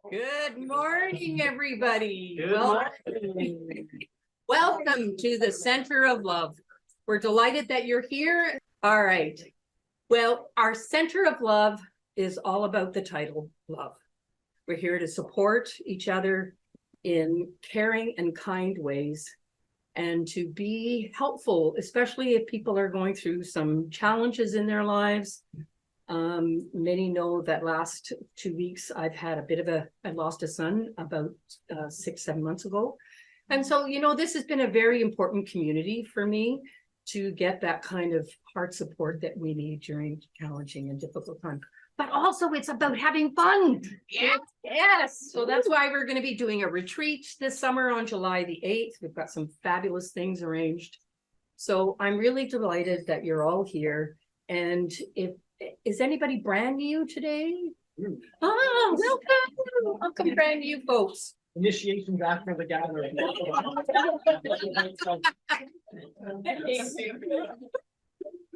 Good morning, everybody. Good morning. Welcome to the Center of Love. We're delighted that you're here. All right. Well, our Center of Love is all about the title, love. We're here to support each other in caring and kind ways and to be helpful, especially if people are going through some challenges in their lives. Many know that last 2 weeks I've had I lost a son about 6-7 months ago. And so, this has been a very important community for me to get that kind of heart support that we need during challenging and difficult times. But also it's about having fun. Yes. So that's why we're going to be doing a retreat this summer on July the 8th. We've got some fabulous things arranged. So I'm really delighted that you're all here. And is anybody brand new today? Oh, welcome brand new folks. Initiations after the gathering.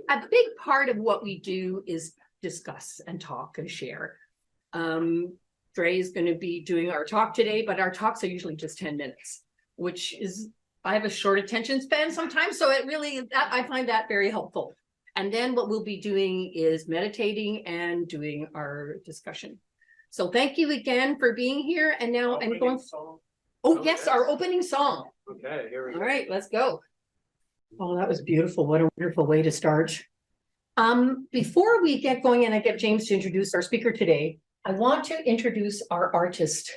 A big part of what we do is discuss and talk and share. Dre is going to be doing our talk today, but our talks are usually just 10 minutes, which is, I have a short attention span sometimes, so I find that very helpful. And then what we'll be doing is meditating and doing our discussion. So thank you again for being here. And now I'm going. Oh, yes, our opening song. Okay, here we go. All right, let's go. Oh, that was beautiful. What a wonderful way to start. Before we get going and I get James to introduce our speaker today, I want to introduce our artist.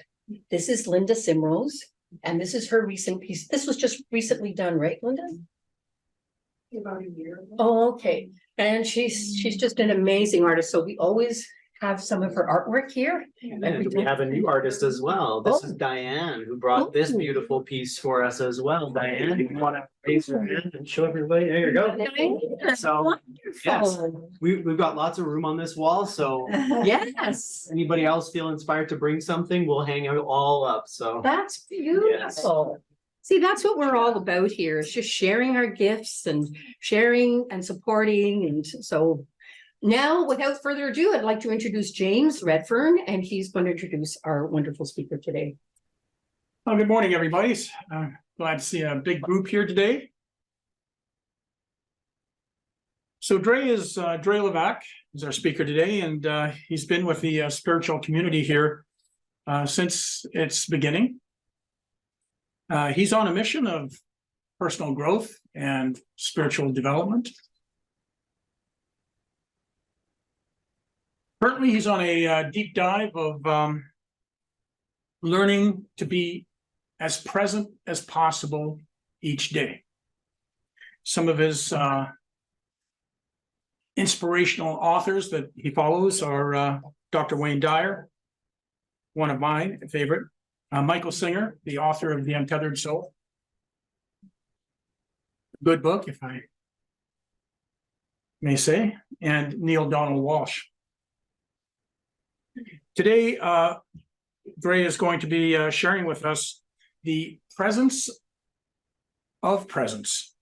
This is Linda Simrose, and this is her recent piece. This was just recently done, right, Linda? About a year ago. Oh, okay. And she's just an amazing artist. So we always have some of her artwork here. And we have a new artist as well. This is Diane, who brought this beautiful piece for us as well. Diane, you want to raise your hand and show everybody? There you go. So, yes, we've got lots of room on this wall. So, yes. Anybody else feel inspired to bring something? We'll hang it all up. So that's beautiful. Yes. See, that's what we're all about here. It's just sharing our gifts and sharing and supporting. And so now, without further ado, I'd like to introduce James Redfern, and he's going to introduce our wonderful speaker today. Well, good morning, everybody. Glad to see a big group here today. So Dre Lavack is our speaker today, and he's been with the spiritual community here since its beginning. He's on a mission of personal growth and spiritual development. Currently, he's on a deep dive of learning to be as present as possible each day. Some of his inspirational authors that he follows are Dr. Wayne Dyer, one of my favorite, Michael Singer, the author of The Untethered Soul. Good book, if I may say, and Neil Donald Walsh. Today, Dre is going to be sharing with us the presence of presence,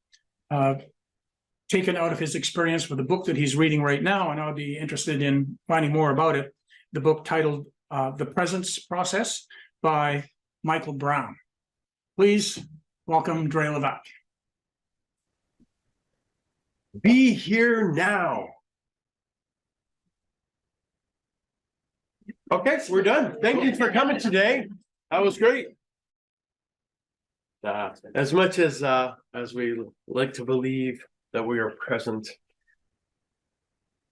taken out of his experience with the book that he's reading right now, and I'll be interested in finding more about it. The book titled The Presence Process by Michael Brown. Please welcome Dre Lavack. Be here now. Okay, we're done. Thank you for coming today. That was great. As much as we like to believe that we are present,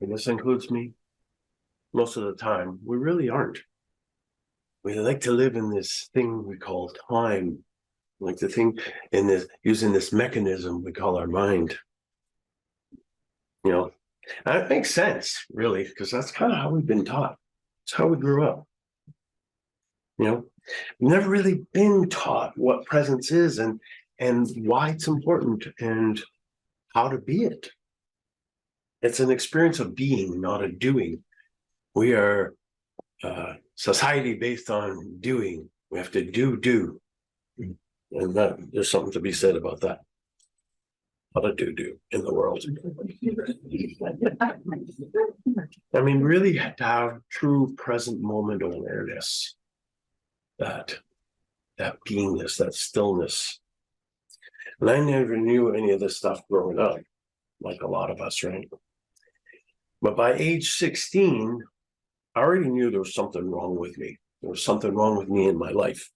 and this includes me, most of the time, we really aren't. We like to live in this thing we call time, like to think in this, using this mechanism we call our mind. And it makes sense, really, because that's kind of how we've been taught. It's how we grew up. We've never really been taught what presence is and why it's important and how to be it. It's an experience of being, not a doing. We are society based on doing. We have to do. And there's something to be said about that. How to do in the world. I mean, really to have true present moment awareness that beingness, that stillness. And I never knew any of this stuff growing up, like a lot of us, right? But by age 16, I already knew there was something wrong with me. There was something wrong with me in my life.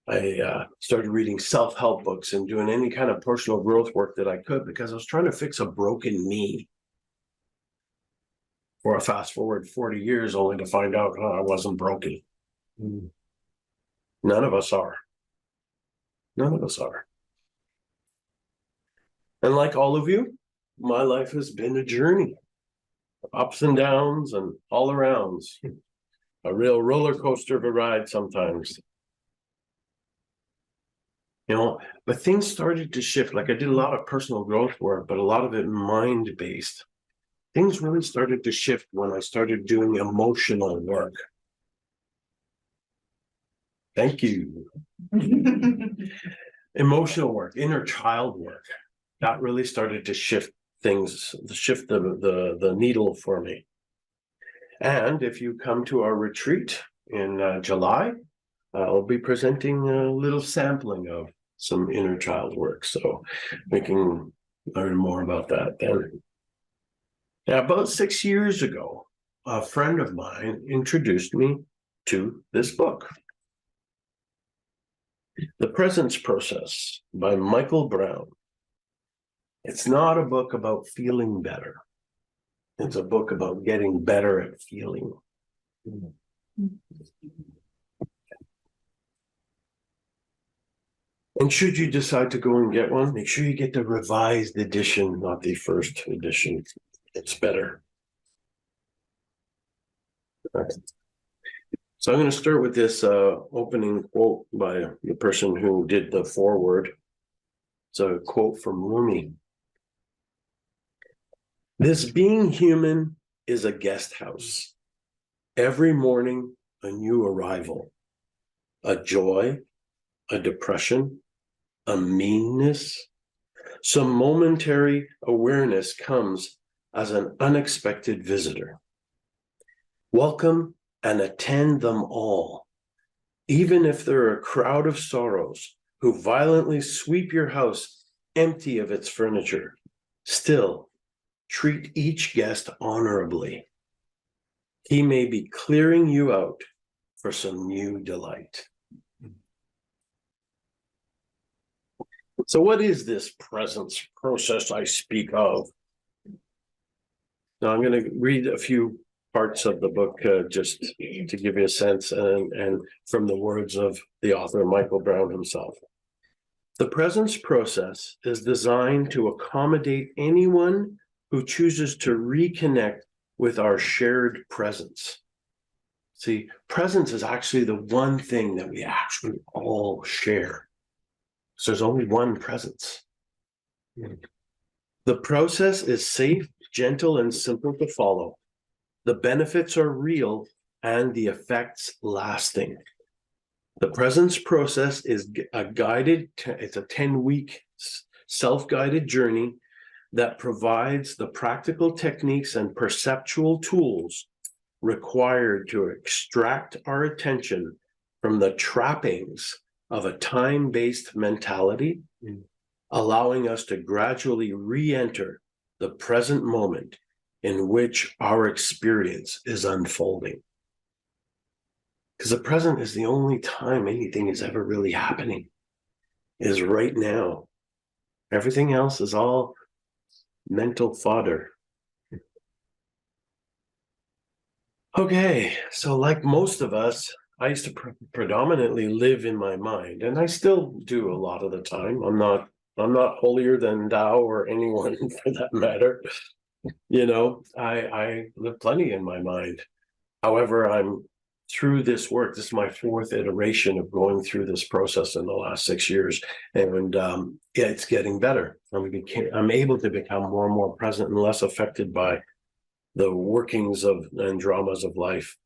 I started reading self-help books and doing any kind of personal growth work that I could because I was trying to fix a broken me. Or a fast forward 40 years only to find out I wasn't broken. None of us are. None of us are. And like all of you, my life has been a journey of ups and downs and all arounds. A real roller coaster of a ride sometimes. You know, but things started to shift. Like I did a lot of personal growth work, but a lot of it mind-based. Things really started to shift when I started doing emotional work. Thank you. Emotional work, inner child work. That really started to shift things, shift the needle for me. And if you come to our retreat in July, I'll be presenting a little sampling of some inner child work. So we can learn more about that then. Now, about 6 years ago, a friend of mine introduced me to this book, The Presence Process by Michael Brown. It's not a book about feeling better. It's a book about getting better at feeling. And should you decide to go and get one, make sure you get the revised edition, not the first edition. It's better. So I'm going to start with this opening quote by the person who did the foreword. It's a quote from Rumi. This being human is a guest house. Every morning, a new arrival, a joy, a depression, a meanness. Some momentary awareness comes as an unexpected visitor. Welcome and attend them all, even if there are a crowd of sorrows who violently sweep your house empty of its furniture. Still, treat each guest honorably. He may be clearing you out for some new delight. So what is this presence process I speak of? Now I'm going to read a few parts of the book just to give you a sense and from the words of the author, Michael Brown himself. The presence process is designed to accommodate anyone who chooses to reconnect with our shared presence. See, presence is actually the one thing that we actually all share. So there's only one presence. The process is safe, gentle, and simple to follow. The benefits are real and the effects lasting. The presence process is a guided, it's a 10-week self-guided journey that provides the practical techniques and perceptual tools required to extract our attention from the trappings of a time-based mentality, allowing us to gradually re-enter the present moment in which our experience is unfolding. Because the present is the only time anything is ever really happening, is right now. Everything else is all mental fodder. Okay, so like most of us, I used to predominantly live in my mind, and I still do a lot of the time. I'm not holier than thou or anyone for that matter. You know, I live plenty in my mind. However, I'm through this work. This is my fourth iteration of going through this process in the last 6 years, and yeah, it's getting better. I'm able to become more and more present and less affected by the workings of and dramas of life.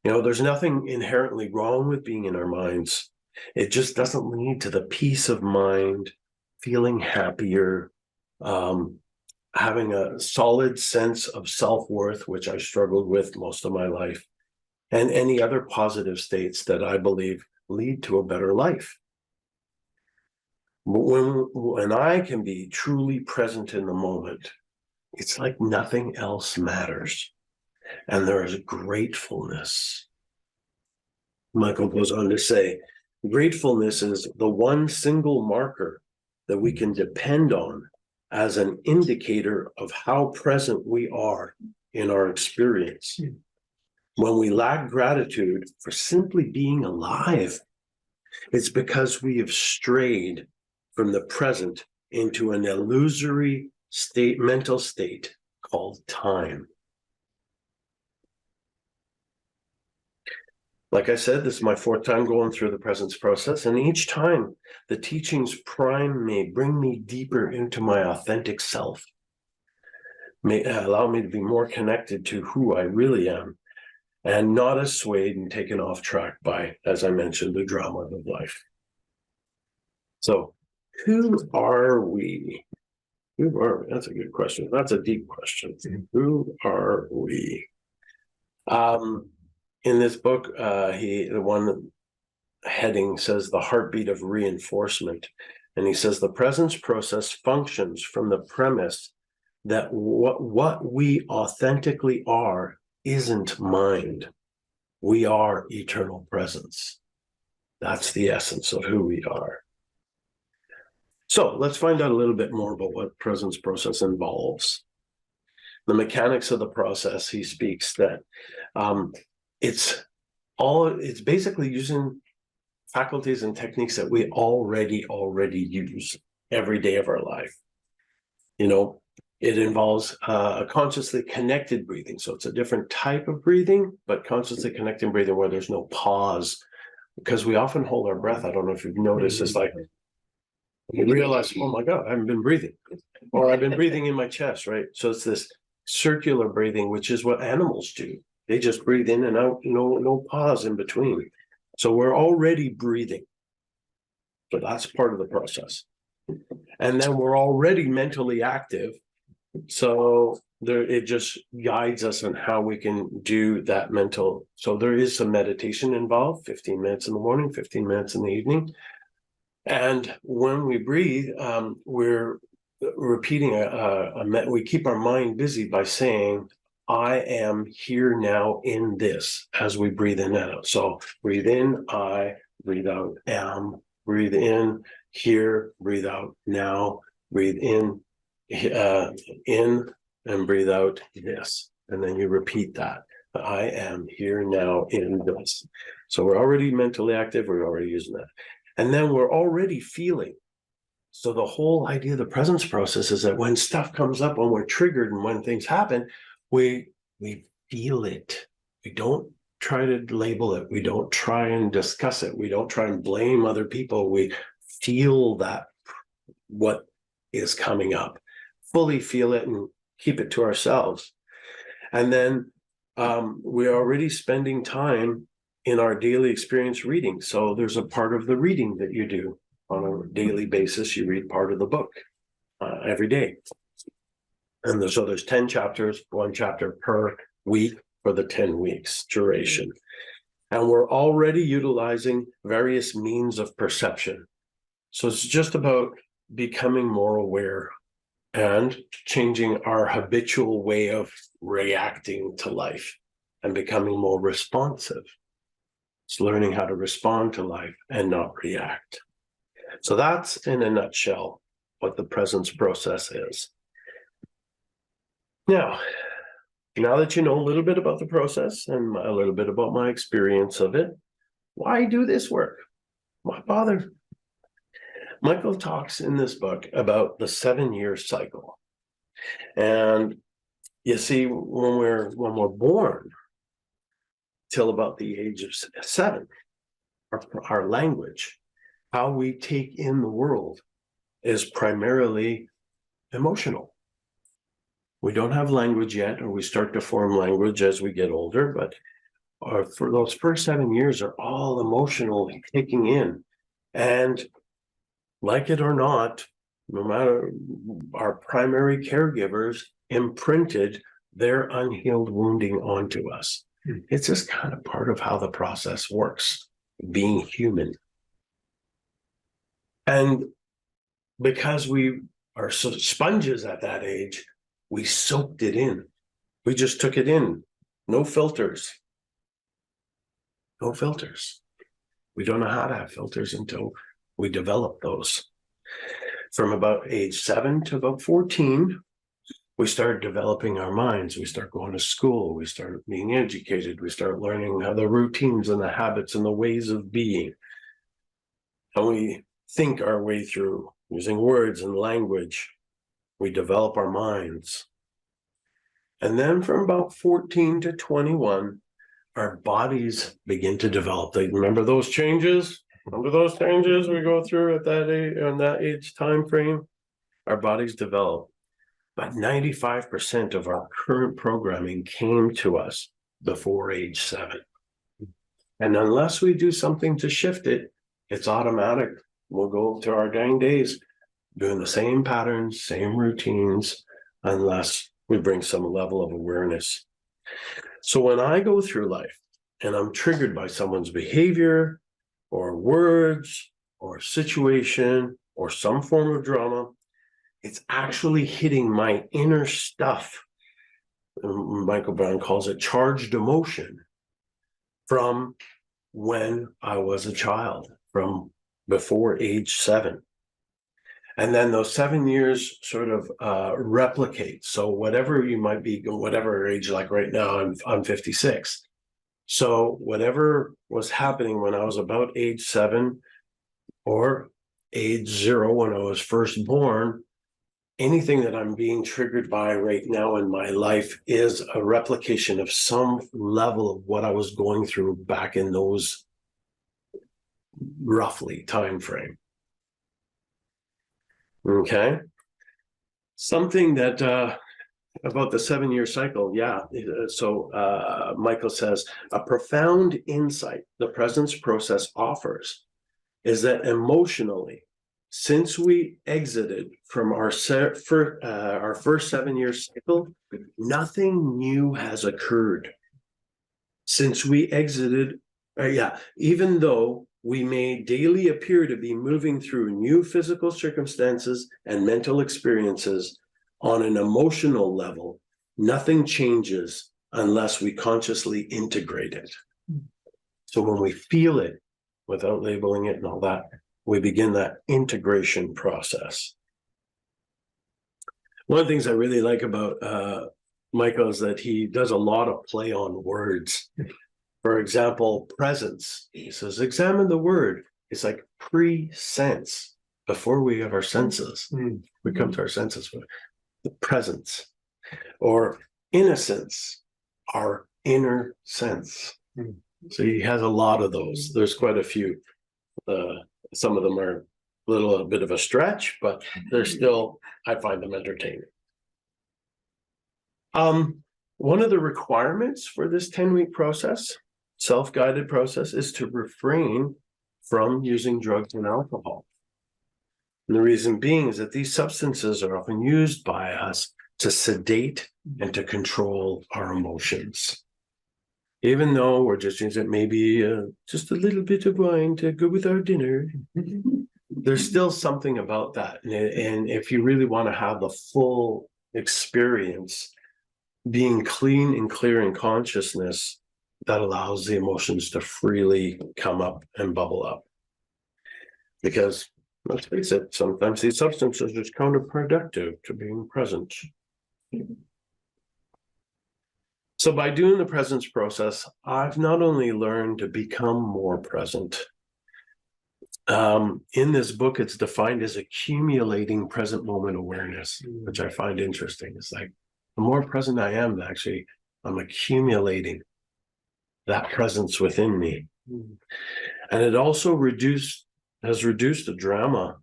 You know, there's nothing inherently wrong with being in our minds. It just doesn't lead to the peace of mind, feeling happier, having a solid sense of self-worth, which I struggled with most of my life. and any other positive states that I believe lead to a better life. But when I can be truly present in the moment, it's like nothing else matters. And there is gratefulness. Michael goes on to say, gratefulness is the one single marker that we can depend on as an indicator of how present we are in our experience. When we lack gratitude for simply being alive, it's because we have strayed from the present into an illusory mental state called time. Like I said, this is my 4th time going through the presence process, and each time the teachings prime me, bring me deeper into my authentic self, may allow me to be more connected to who I really am, and not as swayed and taken off track by, as I mentioned, the drama of life. So, who are we? Who are we? That's a good question. That's a deep question. Who are we? In this book, the one heading says the heartbeat of reinforcement. And he says the presence process functions from the premise that what we authentically are isn't mind. We are eternal presence. That's the essence of who we are. So let's find out a little bit more about what presence process involves. The mechanics of the process, he speaks that it's basically using faculties and techniques that we already use every day of our life. You know, it involves a consciously connected breathing. So it's a different type of breathing, but consciously connected breathing where there's no pause, because we often hold our breath. I don't know if you've noticed, it's like you realize, oh my God, I haven't been breathing, or I've been breathing in my chest, right? So it's this circular breathing, which is what animals do. They just breathe in and out, no pause in between. So we're already breathing. So that's part of the process. And then we're already mentally active. So it just guides us on how we can do that mental. So there is some meditation involved, 15 minutes in the morning, 15 minutes in the evening. And when we breathe, we're repeating we keep our mind busy by saying, I am here now in this, as we breathe in and out. So breathe in, I, breathe out, am, breathe in, here, breathe out, now, breathe in, and breathe out, this. And then you repeat that. I am here now in this. So we're already mentally active, we're already using that. And then we're already feeling. So the whole idea of the presence process is that when stuff comes up, when we're triggered and when things happen, we feel it. We don't try to label it. We don't try and discuss it. We don't try and blame other people. We feel that what is coming up, fully feel it and keep it to ourselves. And then we're already spending time in our daily experience reading. So there's a part of the reading that you do on a daily basis. You read part of the book every day. And so there's 10 chapters, 1 chapter per week for the 10 weeks duration. And we're already utilizing various means of perception. So it's just about becoming more aware and changing our habitual way of reacting to life and becoming more responsive. It's learning how to respond to life and not react. So that's in a nutshell what the presence process is. Now that you know a little bit about the process and a little bit about my experience of it, why do this work? Why bother? Michael talks in this book about the 7-year cycle. And you see, when we're born till about the age of 7, our language, how we take in the world, is primarily emotional. We don't have language yet, or we start to form language as we get older, but for those first 7 years are all emotional, taking in. And like it or not, no matter, our primary caregivers imprinted their unhealed wounding onto us. It's just kind of part of how the process works, being human. And because we are sponges at that age, we soaked it in. We just took it in. No filters. No filters. We don't know how to have filters until we develop those. From about age 7 to about 14, we start developing our minds. We start going to school. We start being educated. We start learning how the routines and the habits and the ways of being. And we think our way through using words and language. We develop our minds. And then from about 14 to 21, our bodies begin to develop. They remember those changes? Remember those changes we go through at that age, on that age time frame? Our bodies develop. But 95% of our current programming came to us before age 7. And unless we do something to shift it, it's automatic. We'll go to our dang days doing the same patterns, same routines, unless we bring some level of awareness. So when I go through life and I'm triggered by someone's behavior or words or situation or some form of drama, it's actually hitting my inner stuff. Michael Brown calls it charged emotion from when I was a child, from before age 7. And then those 7 years sort of replicate. So whatever you might be, whatever age, like right now, I'm 56. So whatever was happening when I was about age 7 or age 0 when I was first born, anything that I'm being triggered by right now in my life is a replication of some level of what I was going through back in those roughly time frame. Okay. Something that about the 7-year cycle. Yeah. So Michael says a profound insight the presence process offers is that emotionally, since we exited from our first 7-year cycle, nothing new has occurred. Since we exited, even though we may daily appear to be moving through new physical circumstances and mental experiences on an emotional level, nothing changes unless we consciously integrate it. So when we feel it without labeling it and all that, we begin that integration process. One of the things I really like about Michael is that he does a lot of play on words. For example, presence. He says, examine the word. It's like pre-sense. Before we have our senses, we come to our senses with the presence. Or innocence, our inner sense. So he has a lot of those. There's quite a few. Some of them are a bit of a stretch, but they're still, I find them entertaining. One of the requirements for this 10-week process, self-guided process, is to refrain from using drugs and alcohol. And the reason being is that these substances are often used by us to sedate and to control our emotions. Even though we're just using maybe just a little bit of wine to go with our dinner, there's still something about that. And if you really want to have the full experience, being clean and clear in consciousness, that allows the emotions to freely come up and bubble up. Because let's face it, sometimes these substances are counterproductive to being present. So by doing the presence process, I've not only learned to become more present. In this book, it's defined as accumulating present moment awareness, which I find interesting. It's like the more present I am, actually, I'm accumulating that presence within me. And it also has reduced the drama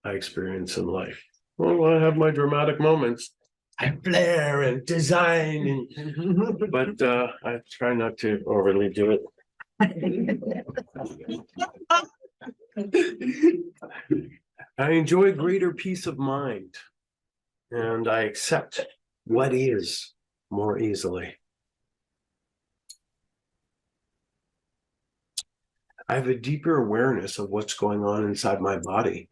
I experience in life. Well, when I have my dramatic moments, I flare and design, but I try not to overly do it. I enjoy greater peace of mind, and I accept what is more easily. I have a deeper awareness of what's going on inside my body.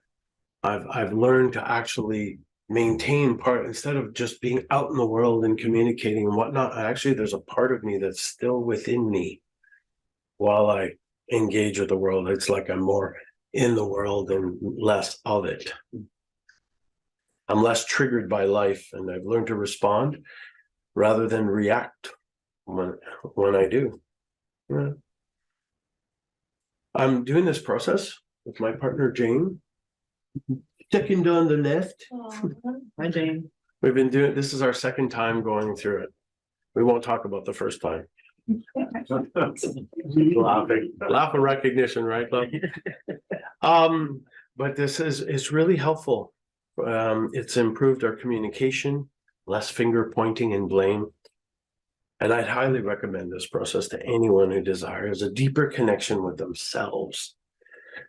I've learned to actually maintain part, instead of just being out in the world and communicating and whatnot. Actually, there's a part of me that's still within me while I engage with the world. It's like I'm more in the world and less of it. I'm less triggered by life, and I've learned to respond rather than react when I do. Yeah. I'm doing this process with my partner Jane. Second on the left. Hi, Jane. We've been doing, this is our second time going through it. We won't talk about the first time. Laughing, laugh of recognition, right, love? But this is really helpful. It's improved our communication, less finger pointing and blame. And I'd highly recommend this process to anyone who desires a deeper connection with themselves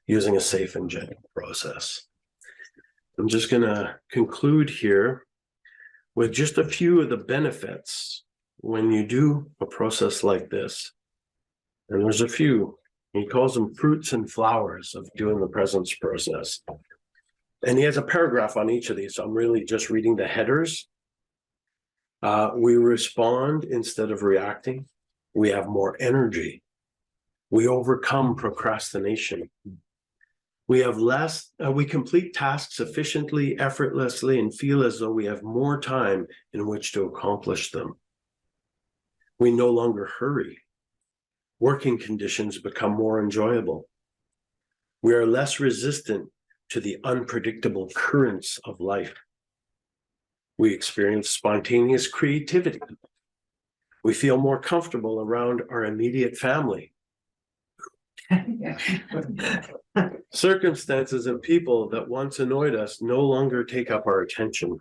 using a safe and gentle process. I'm just going to conclude here with just a few of the benefits when you do a process like this. And there's a few. He calls them fruits and flowers of doing the presence process. And he has a paragraph on each of these. So I'm really just reading the headers. We respond instead of reacting. We have more energy. We overcome procrastination. We have less, we complete tasks efficiently, effortlessly, and feel as though we have more time in which to accomplish them. We no longer hurry. Working conditions become more enjoyable. We are less resistant to the unpredictable currents of life. We experience spontaneous creativity. We feel more comfortable around our immediate family. Circumstances and people that once annoyed us no longer take up our attention.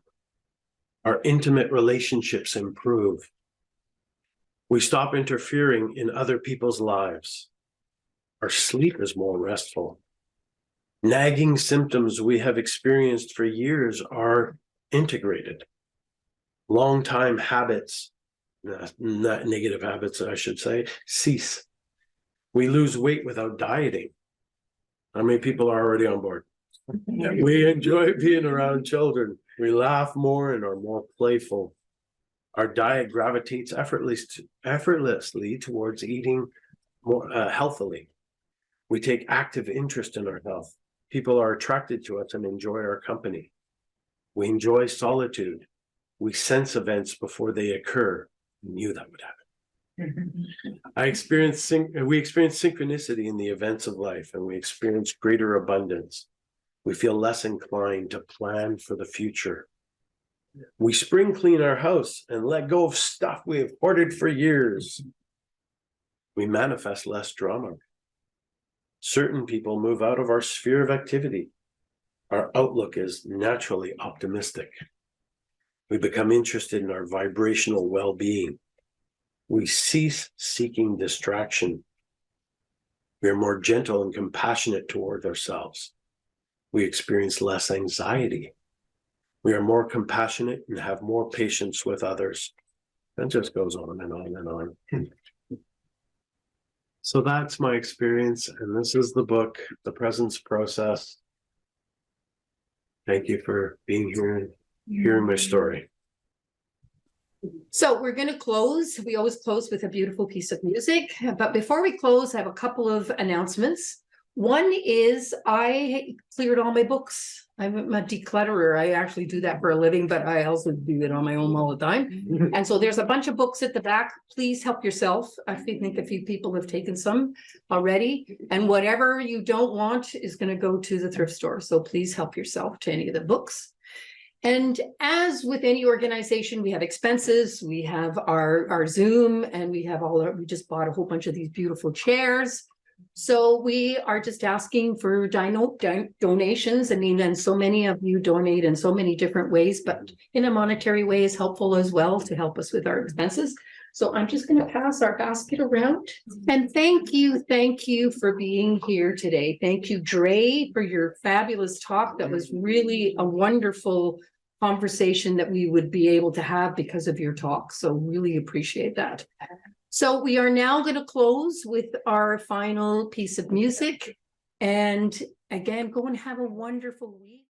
Our intimate relationships improve. We stop interfering in other people's lives. Our sleep is more restful. Nagging symptoms we have experienced for years are integrated. Long-time habits, not negative habits, I should say, cease. We lose weight without dieting. How many people are already on board? We enjoy being around children. We laugh more and are more playful. Our diet gravitates effortlessly towards eating more healthily. We take active interest in our health. People are attracted to us and enjoy our company. We enjoy solitude. We sense events before they occur. We knew that would happen. We experience synchronicity in the events of life, and we experience greater abundance. We feel less inclined to plan for the future. We spring clean our house and let go of stuff we have hoarded for years. We manifest less drama. Certain people move out of our sphere of activity. Our outlook is naturally optimistic. We become interested in our vibrational well-being. We cease seeking distraction. We are more gentle and compassionate toward ourselves. We experience less anxiety. We are more compassionate and have more patience with others. That just goes on and on and on. So that's my experience, and this is the book, The Presence Process. Thank you for being here and hearing my story. So we're going to close. We always close with a beautiful piece of music. But before we close, I have a couple of announcements. One is I cleared all my books. I'm a declutterer. I actually do that for a living, but I also do it on my own all the time. And so there's a bunch of books at the back. Please help yourself. I think a few people have taken some already. And whatever you don't want is going to go to the thrift store. So please help yourself to any of the books. And as with any organization, we have expenses, we have our Zoom, and we have we just bought a whole bunch of these beautiful chairs. So we are just asking for donations. I mean, and so many of you donate in so many different ways, but in a monetary way is helpful as well to help us with our expenses. So I'm just going to pass our basket around. And thank you for being here today. Thank you, Dre, for your fabulous talk. That was really a wonderful conversation that we would be able to have because of your talk. So really appreciate that. So we are now going to close with our final piece of music. And again, go and have a wonderful week.